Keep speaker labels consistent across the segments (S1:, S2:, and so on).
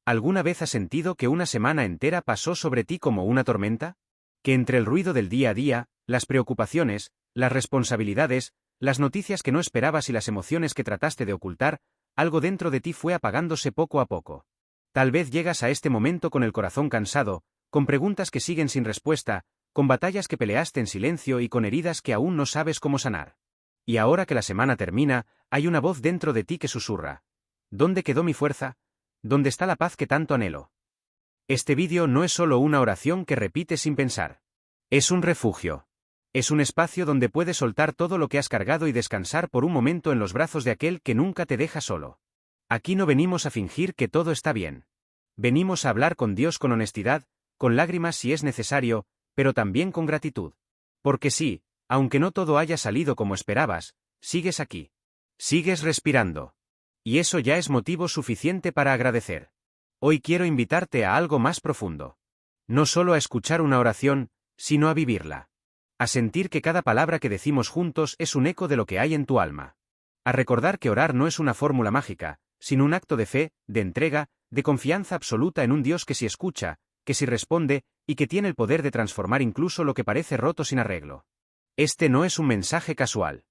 S1: ¿Alguna vez has sentido que una semana entera pasó sobre ti como una tormenta? Que entre el ruido del día a día, las preocupaciones, las responsabilidades, las noticias que no esperabas y las emociones que trataste de ocultar, algo dentro de ti fue apagándose poco a poco. Tal vez llegas a este momento con el corazón cansado, con preguntas que siguen sin respuesta, con batallas que peleaste en silencio y con heridas que aún no sabes cómo sanar. Y ahora que la semana termina, hay una voz dentro de ti que susurra: ¿dónde quedó mi fuerza? ¿Dónde está la paz que tanto anhelo? Este vídeo no es solo una oración que repites sin pensar. Es un refugio. Es un espacio donde puedes soltar todo lo que has cargado y descansar por un momento en los brazos de aquel que nunca te deja solo. Aquí no venimos a fingir que todo está bien. Venimos a hablar con Dios con honestidad, con lágrimas si es necesario, pero también con gratitud. Porque sí, aunque no todo haya salido como esperabas, sigues aquí. Sigues respirando. Y eso ya es motivo suficiente para agradecer. Hoy quiero invitarte a algo más profundo. No solo a escuchar una oración, sino a vivirla. A sentir que cada palabra que decimos juntos es un eco de lo que hay en tu alma. A recordar que orar no es una fórmula mágica, sino un acto de fe, de entrega, de confianza absoluta en un Dios que sí escucha, que sí responde, y que tiene el poder de transformar incluso lo que parece roto sin arreglo. Este no es un mensaje casual.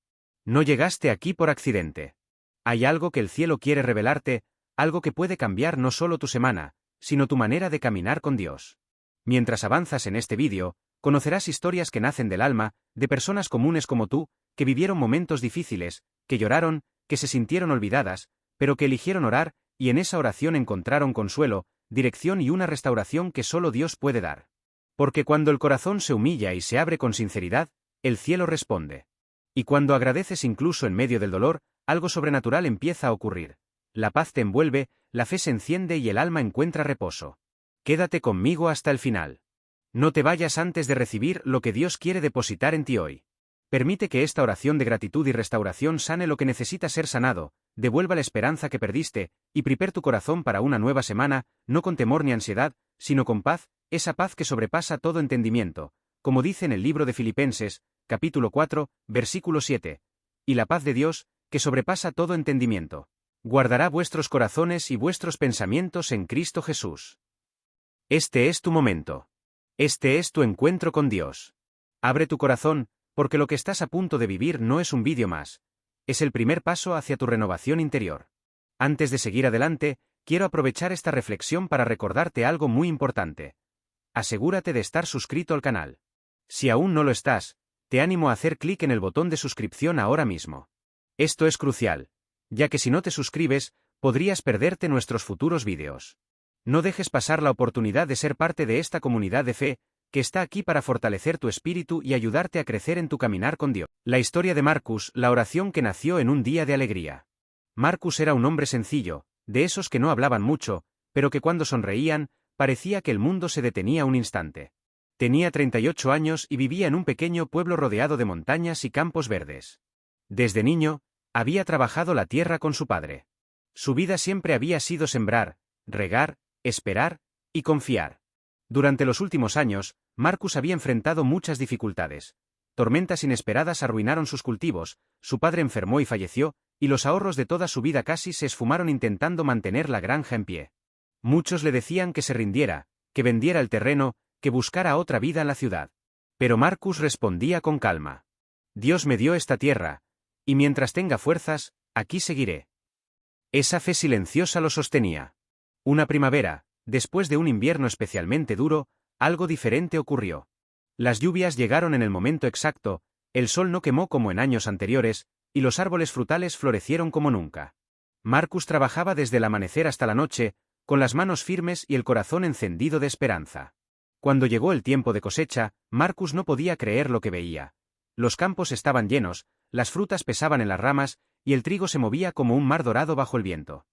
S1: No llegaste aquí por accidente. Hay algo que el cielo quiere revelarte, algo que puede cambiar no solo tu semana, sino tu manera de caminar con Dios. Mientras avanzas en este vídeo, conocerás historias que nacen del alma, de personas comunes como tú, que vivieron momentos difíciles, que lloraron, que se sintieron olvidadas, pero que eligieron orar, y en esa oración encontraron consuelo, dirección y una restauración que solo Dios puede dar. Porque cuando el corazón se humilla y se abre con sinceridad, el cielo responde. Y cuando agradeces incluso en medio del dolor, algo sobrenatural empieza a ocurrir. La paz te envuelve, la fe se enciende y el alma encuentra reposo. Quédate conmigo hasta el final. No te vayas antes de recibir lo que Dios quiere depositar en ti hoy. Permite que esta oración de gratitud y restauración sane lo que necesita ser sanado, devuelva la esperanza que perdiste, y prepara tu corazón para una nueva semana, no con temor ni ansiedad, sino con paz, esa paz que sobrepasa todo entendimiento, como dice en el libro de Filipenses, capítulo 4, versículo 7. Y la paz de Dios, que sobrepasa todo entendimiento, guardará vuestros corazones y vuestros pensamientos en Cristo Jesús. Este es tu momento. Este es tu encuentro con Dios. Abre tu corazón, porque lo que estás a punto de vivir no es un vídeo más. Es el primer paso hacia tu renovación interior. Antes de seguir adelante, quiero aprovechar esta reflexión para recordarte algo muy importante. Asegúrate de estar suscrito al canal. Si aún no lo estás, te animo a hacer clic en el botón de suscripción ahora mismo. Esto es crucial, ya que si no te suscribes, podrías perderte nuestros futuros vídeos. No dejes pasar la oportunidad de ser parte de esta comunidad de fe, que está aquí para fortalecer tu espíritu y ayudarte a crecer en tu caminar con Dios. La historia de Marcus, la oración que nació en un día de alegría. Marcus era un hombre sencillo, de esos que no hablaban mucho, pero que cuando sonreían, parecía que el mundo se detenía un instante. Tenía 38 años y vivía en un pequeño pueblo rodeado de montañas y campos verdes. Desde niño, había trabajado la tierra con su padre. Su vida siempre había sido sembrar, regar, esperar y confiar. Durante los últimos años, Marcus había enfrentado muchas dificultades. Tormentas inesperadas arruinaron sus cultivos, su padre enfermó y falleció, y los ahorros de toda su vida casi se esfumaron intentando mantener la granja en pie. Muchos le decían que se rindiera, que vendiera el terreno, que buscara otra vida en la ciudad. Pero Marcus respondía con calma. Dios me dio esta tierra, y mientras tenga fuerzas, aquí seguiré. Esa fe silenciosa lo sostenía. Una primavera, después de un invierno especialmente duro, algo diferente ocurrió. Las lluvias llegaron en el momento exacto, el sol no quemó como en años anteriores, y los árboles frutales florecieron como nunca. Marcus trabajaba desde el amanecer hasta la noche, con las manos firmes y el corazón encendido de esperanza. Cuando llegó el tiempo de cosecha, Marcus no podía creer lo que veía. Los campos estaban llenos, las frutas pesaban en las ramas, y el trigo se movía como un mar dorado bajo el viento.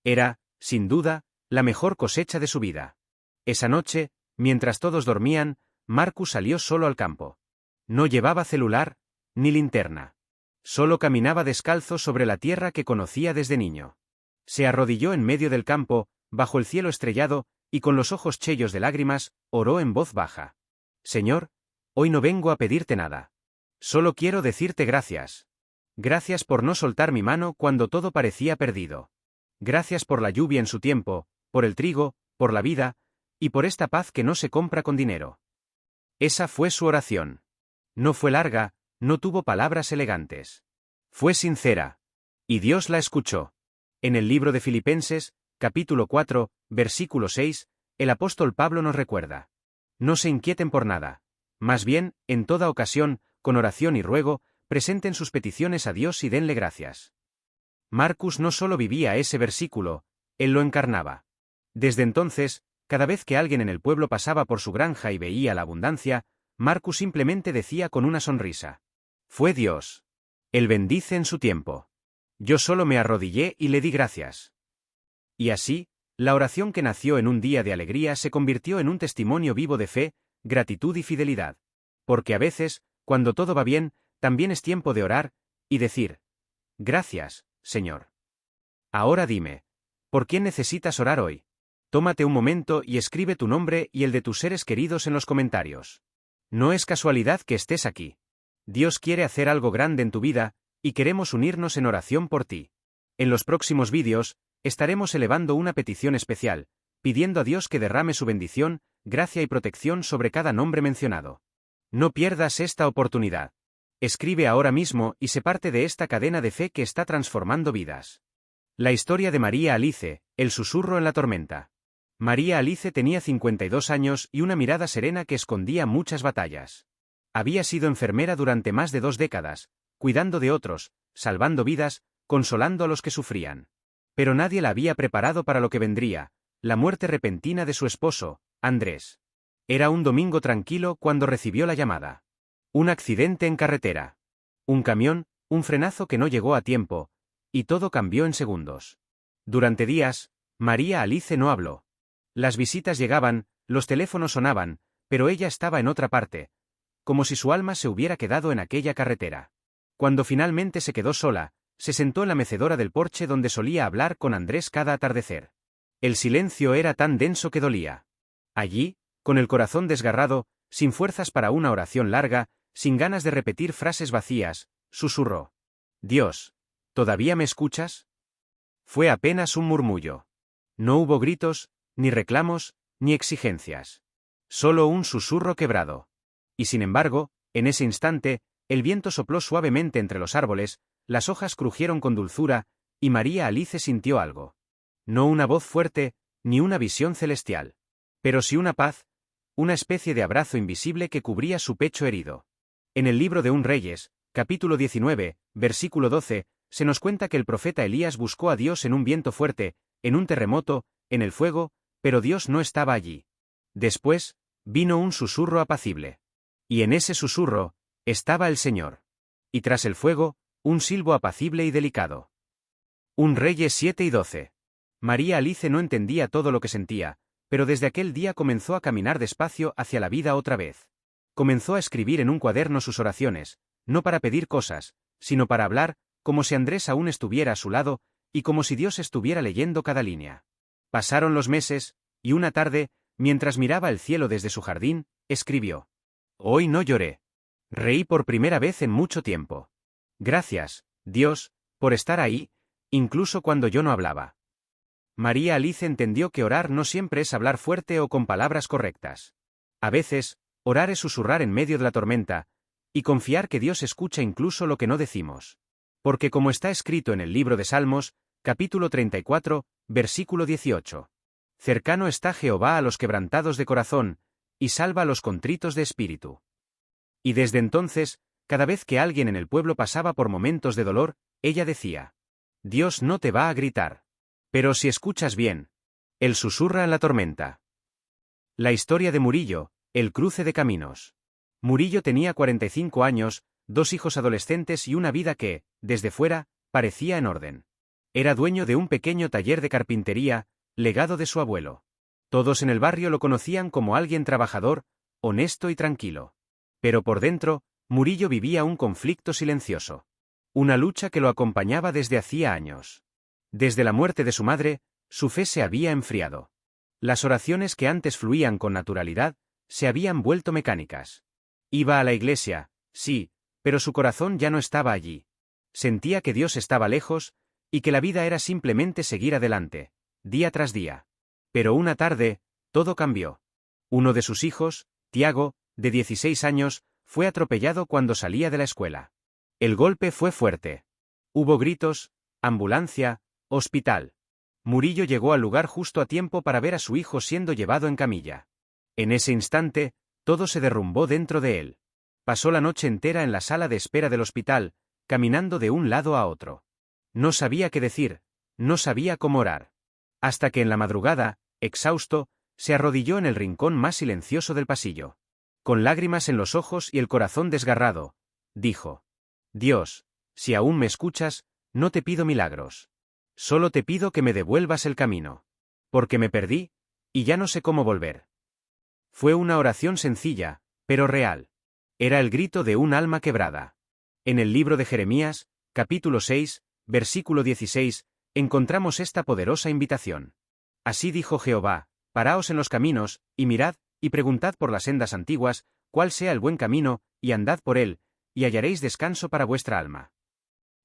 S1: Era, sin duda, la mejor cosecha de su vida. Esa noche, mientras todos dormían, Marcus salió solo al campo. No llevaba celular, ni linterna. Solo caminaba descalzo sobre la tierra que conocía desde niño. Se arrodilló en medio del campo, bajo el cielo estrellado, y con los ojos chillos de lágrimas, oró en voz baja. Señor, hoy no vengo a pedirte nada. Solo quiero decirte gracias. Gracias por no soltar mi mano cuando todo parecía perdido. Gracias por la lluvia en su tiempo, por el trigo, por la vida, y por esta paz que no se compra con dinero. Esa fue su oración. No fue larga, no tuvo palabras elegantes. Fue sincera. Y Dios la escuchó. En el libro de Filipenses, capítulo 4, versículo 6, el apóstol Pablo nos recuerda: no se inquieten por nada. Más bien, en toda ocasión, con oración y ruego, presenten sus peticiones a Dios y denle gracias. Marcus no solo vivía ese versículo, él lo encarnaba. Desde entonces, cada vez que alguien en el pueblo pasaba por su granja y veía la abundancia, Marcus simplemente decía con una sonrisa: fue Dios. Él bendice en su tiempo. Yo solo me arrodillé y le di gracias. Y así, la oración que nació en un día de alegría se convirtió en un testimonio vivo de fe, gratitud y fidelidad. Porque a veces, cuando todo va bien, también es tiempo de orar y decir: gracias, Señor. Ahora dime, ¿por quién necesitas orar hoy? Tómate un momento y escribe tu nombre y el de tus seres queridos en los comentarios. No es casualidad que estés aquí. Dios quiere hacer algo grande en tu vida, y queremos unirnos en oración por ti. En los próximos vídeos, estaremos elevando una petición especial, pidiendo a Dios que derrame su bendición, gracia y protección sobre cada nombre mencionado. No pierdas esta oportunidad. Escribe ahora mismo y sé parte de esta cadena de fe que está transformando vidas. La historia de María Alice, el susurro en la tormenta. María Alice tenía 52 años y una mirada serena que escondía muchas batallas. Había sido enfermera durante más de 2 décadas, cuidando de otros, salvando vidas, consolando a los que sufrían. Pero nadie la había preparado para lo que vendría: la muerte repentina de su esposo, Andrés. Era un domingo tranquilo cuando recibió la llamada. Un accidente en carretera. Un camión, un frenazo que no llegó a tiempo, y todo cambió en segundos. Durante días, María Alice no habló. Las visitas llegaban, los teléfonos sonaban, pero ella estaba en otra parte, como si su alma se hubiera quedado en aquella carretera. Cuando finalmente se quedó sola, se sentó en la mecedora del porche donde solía hablar con Andrés cada atardecer. El silencio era tan denso que dolía. Allí, con el corazón desgarrado, sin fuerzas para una oración larga, sin ganas de repetir frases vacías, susurró: Dios, ¿todavía me escuchas? Fue apenas un murmullo. No hubo gritos, ni reclamos, ni exigencias. Solo un susurro quebrado. Y sin embargo, en ese instante, el viento sopló suavemente entre los árboles, las hojas crujieron con dulzura, y María Alice sintió algo. No una voz fuerte, ni una visión celestial. Pero sí una paz, una especie de abrazo invisible que cubría su pecho herido. En el libro de un Reyes, capítulo 19, versículo 12, se nos cuenta que el profeta Elías buscó a Dios en un viento fuerte, en un terremoto, en el fuego, pero Dios no estaba allí. Después, vino un susurro apacible. Y en ese susurro, estaba el Señor. Y tras el fuego, un silbo apacible y delicado. Un Reyes 7 y 12. María Alice no entendía todo lo que sentía, pero desde aquel día comenzó a caminar despacio hacia la vida otra vez. Comenzó a escribir en un cuaderno sus oraciones, no para pedir cosas, sino para hablar, como si Andrés aún estuviera a su lado, y como si Dios estuviera leyendo cada línea. Pasaron los meses, y una tarde, mientras miraba el cielo desde su jardín, escribió: Hoy no lloré. Reí por primera vez en mucho tiempo. Gracias, Dios, por estar ahí, incluso cuando yo no hablaba. María Alice entendió que orar no siempre es hablar fuerte o con palabras correctas. A veces, orar es susurrar en medio de la tormenta, y confiar que Dios escucha incluso lo que no decimos. Porque como está escrito en el libro de Salmos, capítulo 34, versículo 18. Cercano está Jehová a los quebrantados de corazón, y salva a los contritos de espíritu. Y desde entonces, cada vez que alguien en el pueblo pasaba por momentos de dolor, ella decía: Dios no te va a gritar. Pero si escuchas bien, Él susurra en la tormenta. La historia de Murillo, el cruce de caminos. Murillo tenía 45 años, 2 hijos adolescentes y una vida que, desde fuera, parecía en orden. Era dueño de un pequeño taller de carpintería, legado de su abuelo. Todos en el barrio lo conocían como alguien trabajador, honesto y tranquilo. Pero por dentro, Murillo vivía un conflicto silencioso. Una lucha que lo acompañaba desde hacía años. Desde la muerte de su madre, su fe se había enfriado. Las oraciones que antes fluían con naturalidad, se habían vuelto mecánicas. Iba a la iglesia, sí, pero su corazón ya no estaba allí. Sentía que Dios estaba lejos, y que la vida era simplemente seguir adelante, día tras día. Pero una tarde, todo cambió. Uno de sus hijos, Tiago, de 16 años, fue atropellado cuando salía de la escuela. El golpe fue fuerte. Hubo gritos, ambulancia, hospital. Murillo llegó al lugar justo a tiempo para ver a su hijo siendo llevado en camilla. En ese instante, todo se derrumbó dentro de él. Pasó la noche entera en la sala de espera del hospital, caminando de un lado a otro. No sabía qué decir, no sabía cómo orar. Hasta que en la madrugada, exhausto, se arrodilló en el rincón más silencioso del pasillo. Con lágrimas en los ojos y el corazón desgarrado, dijo: Dios, si aún me escuchas, no te pido milagros. Solo te pido que me devuelvas el camino. Porque me perdí, y ya no sé cómo volver. Fue una oración sencilla, pero real. Era el grito de un alma quebrada. En el libro de Jeremías, capítulo 6, versículo 16, encontramos esta poderosa invitación. Así dijo Jehová: paraos en los caminos, y mirad, y preguntad por las sendas antiguas, cuál sea el buen camino, y andad por él, y hallaréis descanso para vuestra alma.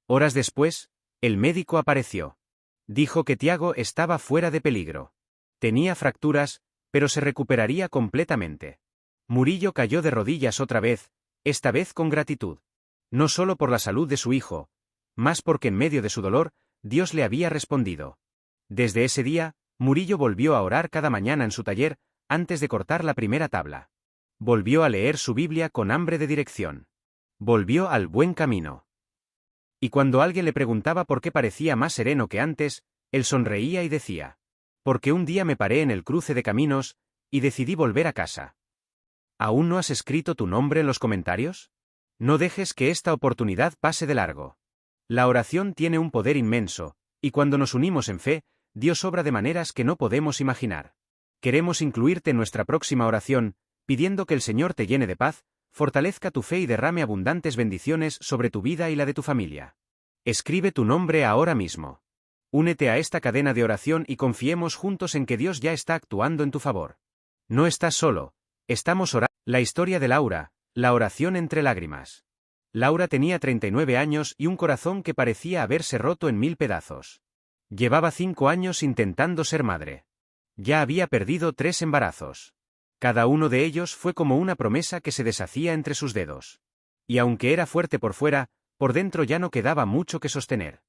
S1: Horas después, el médico apareció. Dijo que Tiago estaba fuera de peligro. Tenía fracturas, pero se recuperaría completamente. Murillo cayó de rodillas otra vez, esta vez con gratitud. No solo por la salud de su hijo, más porque en medio de su dolor, Dios le había respondido. Desde ese día, Murillo volvió a orar cada mañana en su taller, antes de cortar la primera tabla. Volvió a leer su Biblia con hambre de dirección. Volvió al buen camino. Y cuando alguien le preguntaba por qué parecía más sereno que antes, él sonreía y decía: porque un día me paré en el cruce de caminos, y decidí volver a casa. ¿Aún no has escrito tu nombre en los comentarios? No dejes que esta oportunidad pase de largo. La oración tiene un poder inmenso, y cuando nos unimos en fe, Dios obra de maneras que no podemos imaginar. Queremos incluirte en nuestra próxima oración, pidiendo que el Señor te llene de paz, fortalezca tu fe y derrame abundantes bendiciones sobre tu vida y la de tu familia. Escribe tu nombre ahora mismo. Únete a esta cadena de oración y confiemos juntos en que Dios ya está actuando en tu favor. No estás solo, estamos orando. La historia de Laura, la oración entre lágrimas. Laura tenía 39 años y un corazón que parecía haberse roto en 1000 pedazos. Llevaba 5 años intentando ser madre. Ya había perdido 3 embarazos. Cada uno de ellos fue como una promesa que se deshacía entre sus dedos. Y aunque era fuerte por fuera, por dentro ya no quedaba mucho que sostener.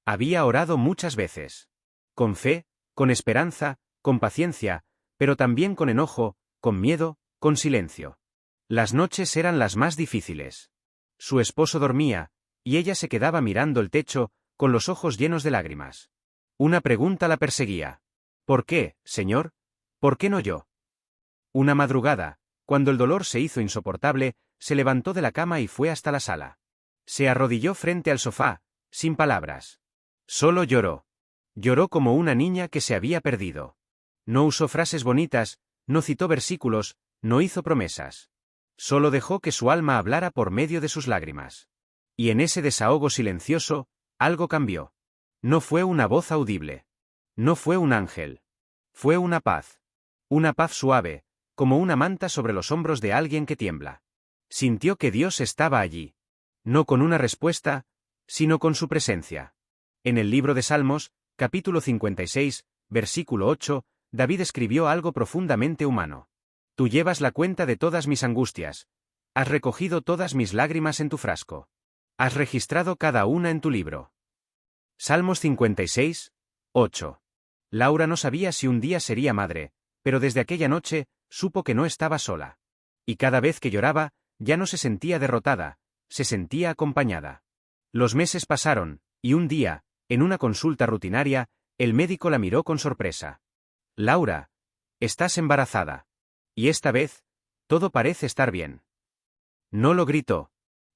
S1: Había orado muchas veces. Con fe, con esperanza, con paciencia, pero también con enojo, con miedo, con silencio. Las noches eran las más difíciles. Su esposo dormía, y ella se quedaba mirando el techo, con los ojos llenos de lágrimas. Una pregunta la perseguía. ¿Por qué, Señor? ¿Por qué no yo? Una madrugada, cuando el dolor se hizo insoportable, se levantó de la cama y fue hasta la sala. Se arrodilló frente al sofá, sin palabras. Solo lloró. Lloró como una niña que se había perdido. No usó frases bonitas, no citó versículos, no hizo promesas. Solo dejó que su alma hablara por medio de sus lágrimas. Y en ese desahogo silencioso, algo cambió. No fue una voz audible. No fue un ángel. Fue una paz. Una paz suave, como una manta sobre los hombros de alguien que tiembla. Sintió que Dios estaba allí. No con una respuesta, sino con su presencia. En el libro de Salmos, capítulo 56, versículo 8, David escribió algo profundamente humano. Tú llevas la cuenta de todas mis angustias. Has recogido todas mis lágrimas en tu frasco. Has registrado cada una en tu libro. Salmos 56, 8. Laura no sabía si un día sería madre, pero desde aquella noche, supo que no estaba sola. Y cada vez que lloraba, ya no se sentía derrotada, se sentía acompañada. Los meses pasaron, y un día, en una consulta rutinaria, el médico la miró con sorpresa. Laura, estás embarazada. Y esta vez, todo parece estar bien. No lo gritó.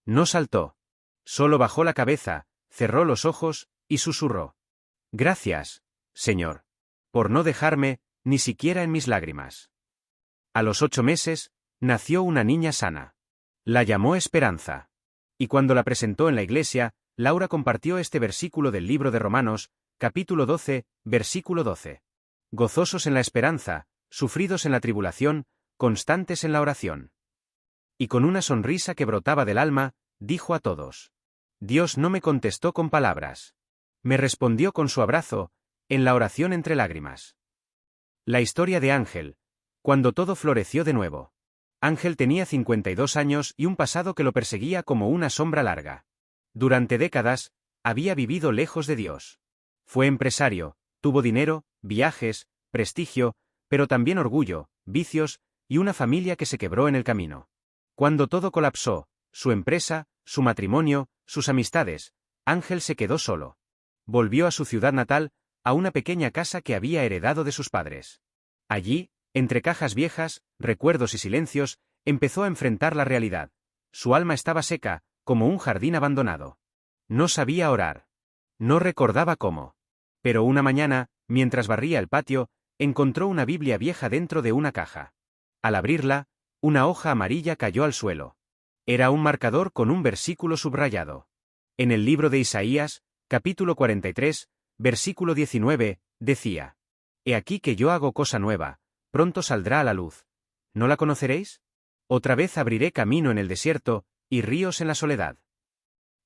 S1: No saltó. Solo bajó la cabeza, cerró los ojos, y susurró: Gracias, Señor, por no dejarme, ni siquiera en mis lágrimas. A los 8 meses, nació una niña sana. La llamó Esperanza. Y cuando la presentó en la iglesia, Laura compartió este versículo del libro de Romanos, capítulo 12, versículo 12. Gozosos en la esperanza, sufridos en la tribulación, constantes en la oración. Y con una sonrisa que brotaba del alma, dijo a todos: Dios no me contestó con palabras. Me respondió con su abrazo, en la oración entre lágrimas. La historia de Ángel. Cuando todo floreció de nuevo. Ángel tenía 52 años y un pasado que lo perseguía como una sombra larga. Durante décadas, había vivido lejos de Dios. Fue empresario, tuvo dinero, viajes, prestigio, pero también orgullo, vicios, y una familia que se quebró en el camino. Cuando todo colapsó, su empresa, su matrimonio, sus amistades, Ángel se quedó solo. Volvió a su ciudad natal, a una pequeña casa que había heredado de sus padres. Allí, entre cajas viejas, recuerdos y silencios, empezó a enfrentar la realidad. Su alma estaba seca, como un jardín abandonado. No sabía orar. No recordaba cómo. Pero una mañana, mientras barría el patio, encontró una Biblia vieja dentro de una caja. Al abrirla, una hoja amarilla cayó al suelo. Era un marcador con un versículo subrayado. En el libro de Isaías, capítulo 43, versículo 19, decía: He aquí que yo hago cosa nueva, pronto saldrá a la luz. ¿No la conoceréis? Otra vez abriré camino en el desierto, y ríos en la soledad.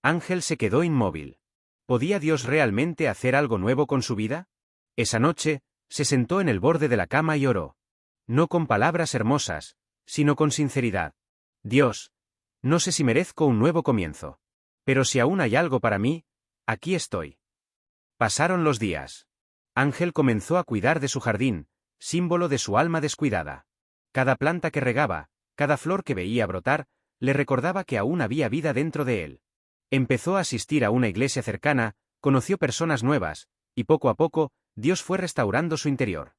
S1: Ángel se quedó inmóvil. ¿Podía Dios realmente hacer algo nuevo con su vida? Esa noche, se sentó en el borde de la cama y oró. No con palabras hermosas, sino con sinceridad. Dios, no sé si merezco un nuevo comienzo. Pero si aún hay algo para mí, aquí estoy. Pasaron los días. Ángel comenzó a cuidar de su jardín, símbolo de su alma descuidada. Cada planta que regaba, cada flor que veía brotar, le recordaba que aún había vida dentro de él. Empezó a asistir a una iglesia cercana, conoció personas nuevas, y poco a poco, Dios fue restaurando su interior.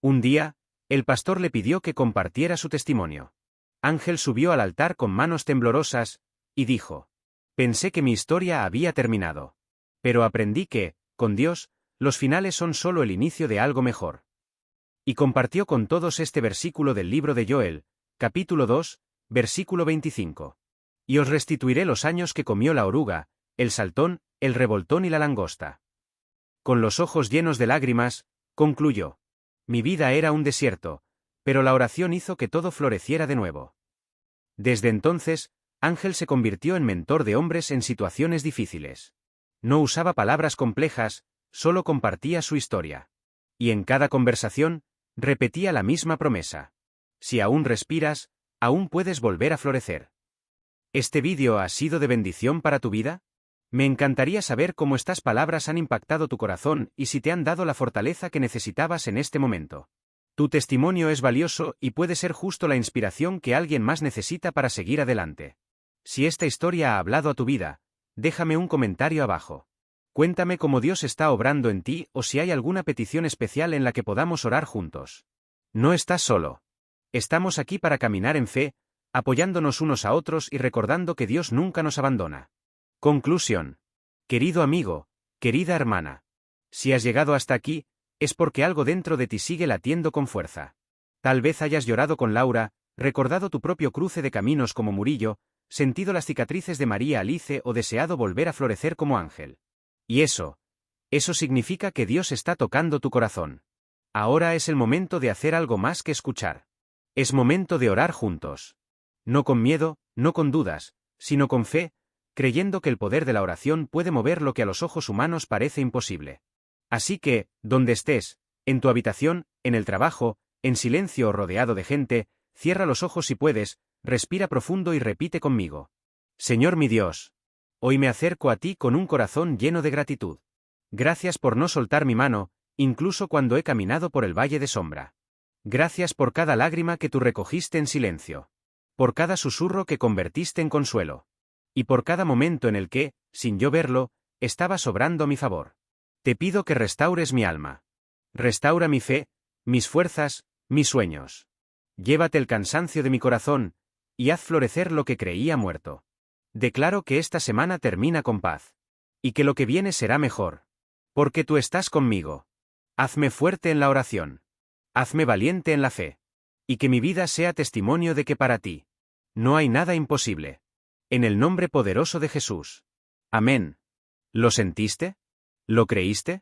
S1: Un día, el pastor le pidió que compartiera su testimonio. Ángel subió al altar con manos temblorosas, y dijo: Pensé que mi historia había terminado. Pero aprendí que, con Dios, los finales son solo el inicio de algo mejor. Y compartió con todos este versículo del libro de Joel, capítulo 2, versículo 25. Y os restituiré los años que comió la oruga, el saltón, el revoltón y la langosta. Con los ojos llenos de lágrimas, concluyó: Mi vida era un desierto, pero la oración hizo que todo floreciera de nuevo. Desde entonces, Ángel se convirtió en mentor de hombres en situaciones difíciles. No usaba palabras complejas, solo compartía su historia. Y en cada conversación, repetía la misma promesa: si aún respiras, aún puedes volver a florecer. ¿Este vídeo ha sido de bendición para tu vida? Me encantaría saber cómo estas palabras han impactado tu corazón y si te han dado la fortaleza que necesitabas en este momento. Tu testimonio es valioso y puede ser justo la inspiración que alguien más necesita para seguir adelante. Si esta historia ha hablado a tu vida, déjame un comentario abajo. Cuéntame cómo Dios está obrando en ti o si hay alguna petición especial en la que podamos orar juntos. No estás solo. Estamos aquí para caminar en fe, apoyándonos unos a otros y recordando que Dios nunca nos abandona. Conclusión. Querido amigo, querida hermana. Si has llegado hasta aquí, es porque algo dentro de ti sigue latiendo con fuerza. Tal vez hayas llorado con Laura, recordado tu propio cruce de caminos como Murillo, sentido las cicatrices de María Alice o deseado volver a florecer como Ángel. Y eso significa que Dios está tocando tu corazón. Ahora es el momento de hacer algo más que escuchar. Es momento de orar juntos. No con miedo, no con dudas, sino con fe, creyendo que el poder de la oración puede mover lo que a los ojos humanos parece imposible. Así que, donde estés, en tu habitación, en el trabajo, en silencio o rodeado de gente, cierra los ojos si puedes, respira profundo y repite conmigo: Señor mi Dios, hoy me acerco a ti con un corazón lleno de gratitud. Gracias por no soltar mi mano, incluso cuando he caminado por el valle de sombra. Gracias por cada lágrima que tú recogiste en silencio. Por cada susurro que convertiste en consuelo. Y por cada momento en el que, sin yo verlo, estabas obrando a mi favor. Te pido que restaures mi alma. Restaura mi fe, mis fuerzas, mis sueños. Llévate el cansancio de mi corazón, y haz florecer lo que creía muerto. Declaro que esta semana termina con paz. Y que lo que viene será mejor. Porque tú estás conmigo. Hazme fuerte en la oración. Hazme valiente en la fe. Y que mi vida sea testimonio de que para ti no hay nada imposible. En el nombre poderoso de Jesús. Amén. ¿Lo sentiste? ¿Lo creíste?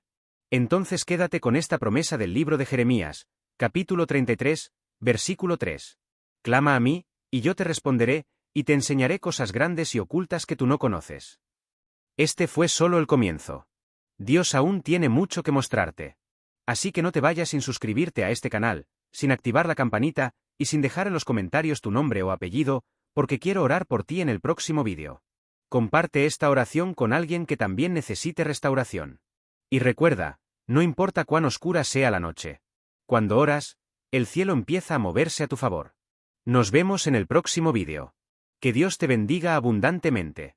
S1: Entonces quédate con esta promesa del libro de Jeremías, capítulo 33, versículo 3. Clama a mí, y yo te responderé, y te enseñaré cosas grandes y ocultas que tú no conoces. Este fue solo el comienzo. Dios aún tiene mucho que mostrarte. Así que no te vayas sin suscribirte a este canal, sin activar la campanita, y sin dejar en los comentarios tu nombre o apellido, porque quiero orar por ti en el próximo vídeo. Comparte esta oración con alguien que también necesite restauración. Y recuerda, no importa cuán oscura sea la noche. Cuando oras, el cielo empieza a moverse a tu favor. Nos vemos en el próximo vídeo. Que Dios te bendiga abundantemente.